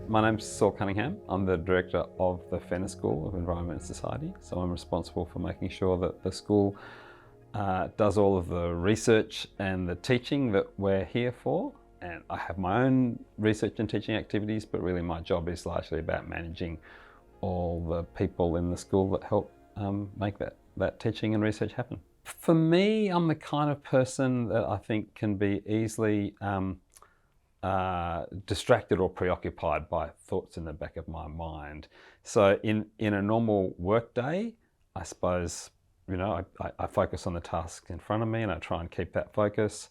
My name's Saul Cunningham. I'm the director of the Fenner School of Environment and Society. So I'm responsible for making sure that the school does all of the research and the teaching that we're here for. And I have my own research and teaching activities, but really my job is largely about managing all the people in the school that help make that teaching and research happen. For me, I'm the kind of person that I think can be easily distracted or preoccupied by thoughts in the back of my mind. So in a normal work day, I suppose, I focus on the tasks in front of me and I try and keep that focus.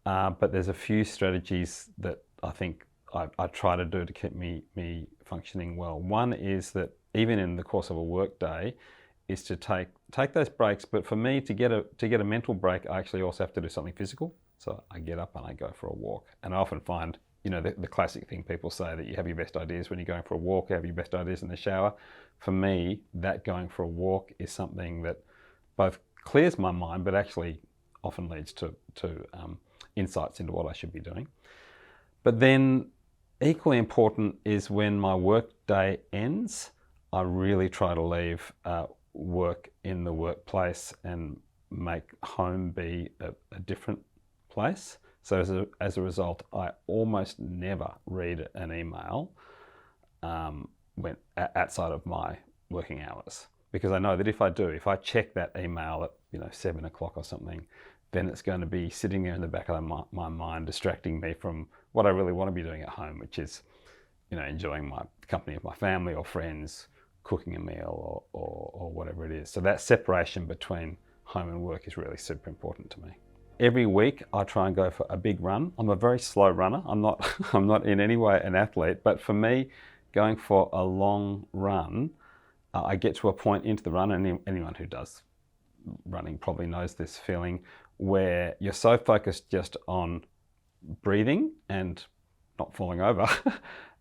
But there's a few strategies that I think I try to do to keep me functioning well. One is that even in the course of a work day, is to take those breaks. But for me, to get a mental break, I actually also have to do something physical. So I get up and I go for a walk. And I often find, the classic thing people say, that you have your best ideas when you're going for a walk, you have your best ideas in the shower. For me, that going for a walk is something that both clears my mind, but actually often leads to insights into what I should be doing. But then equally important is when my work day ends, I really try to leave work in the workplace and make home be a different place. So as a result, I almost never read an email when outside of my working hours, because I know that if I check that email at 7 o'clock or something, then it's going to be sitting there in the back of my mind, distracting me from what I really want to be doing at home, which is enjoying my company of my family or friends, cooking a meal or whatever it is. So that separation between home and work is really super important to me. Every week I try and go for a big run. I'm a very slow runner. I'm not in any way an athlete, but for me, going for a long run, I get to a point into the run, and anyone who does running probably knows this feeling, where you're so focused just on breathing and not falling over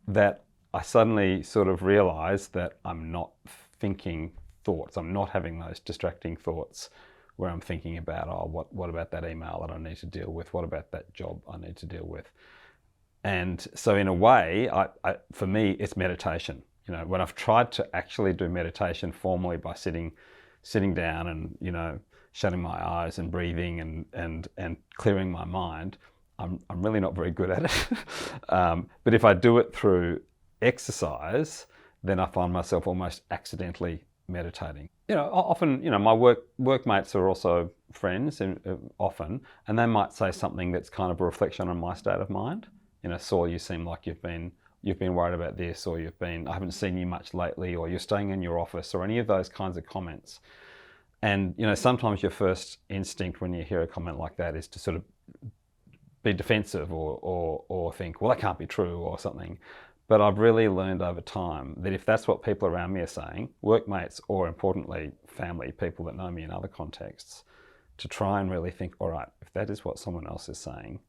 that I suddenly sort of realize that I'm not thinking thoughts. I'm not having those distracting thoughts where I'm thinking about, what about that email that I need to deal with? What about that job I need to deal with? And so in a way, for me, it's meditation. When I've tried to actually do meditation formally by sitting down and, shutting my eyes and breathing and clearing my mind, I'm really not very good at it. But if I do it through exercise, then I find myself almost accidentally meditating. Often, my workmates are also friends, and often, and they might say something that's kind of a reflection on my state of mind. Saul, you seem like you've been worried about this, or I haven't seen you much lately, or you're staying in your office, or any of those kinds of comments. And sometimes your first instinct when you hear a comment like that is to sort of be defensive or think, well, that can't be true or something. But I've really learned over time that if that's what people around me are saying, workmates, or importantly, family, people that know me in other contexts, to try and really think, all right, if that is what someone else is saying,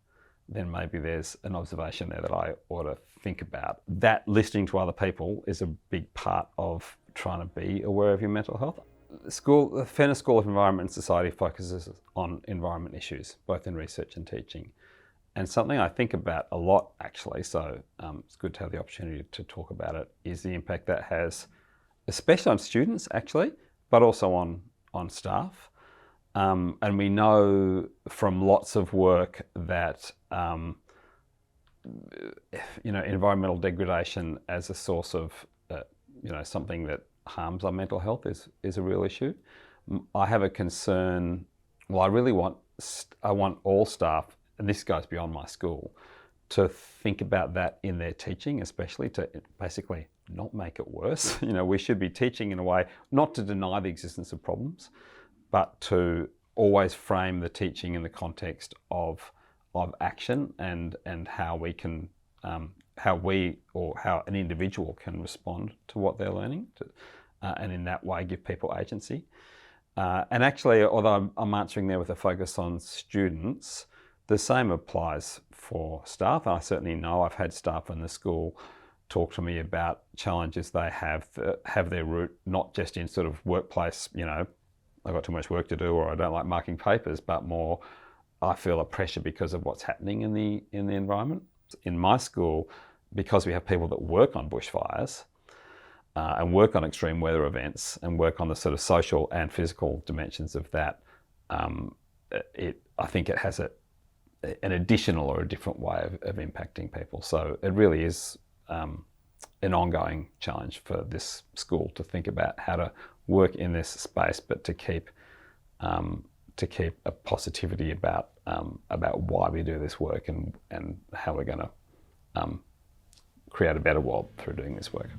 then maybe there's an observation there that I ought to think about. That listening to other people is a big part of trying to be aware of your mental health. The Fenner School of Environment and Society focuses on environment issues, both in research and teaching. And something I think about a lot, actually, so it's good to have the opportunity to talk about it, is the impact that has, especially on students, actually, but also on staff. And we know from lots of work that environmental degradation as a source of something that harms our mental health is a real issue. I have a concern. Well, I want all staff, and this goes beyond my school, to think about that in their teaching, especially to basically not make it worse. We should be teaching in a way not to deny the existence of problems, but to always frame the teaching in the context of action and how we can, how an individual can respond to what they're learning, and in that way give people agency. And actually, although I'm answering there with a focus on students, the same applies for staff. I certainly know I've had staff in the school talk to me about challenges they have that have their root not just in sort of workplace, I've got too much work to do, or I don't like marking papers, but more I feel a pressure because of what's happening in the environment. In my school, because we have people that work on bushfires and work on extreme weather events and work on the sort of social and physical dimensions of that, I think it has an additional or a different way of impacting people. So it really is an ongoing challenge for this school to think about how to work in this space, but to keep a positivity about why we do this work and how we're going to create a better world through doing this work.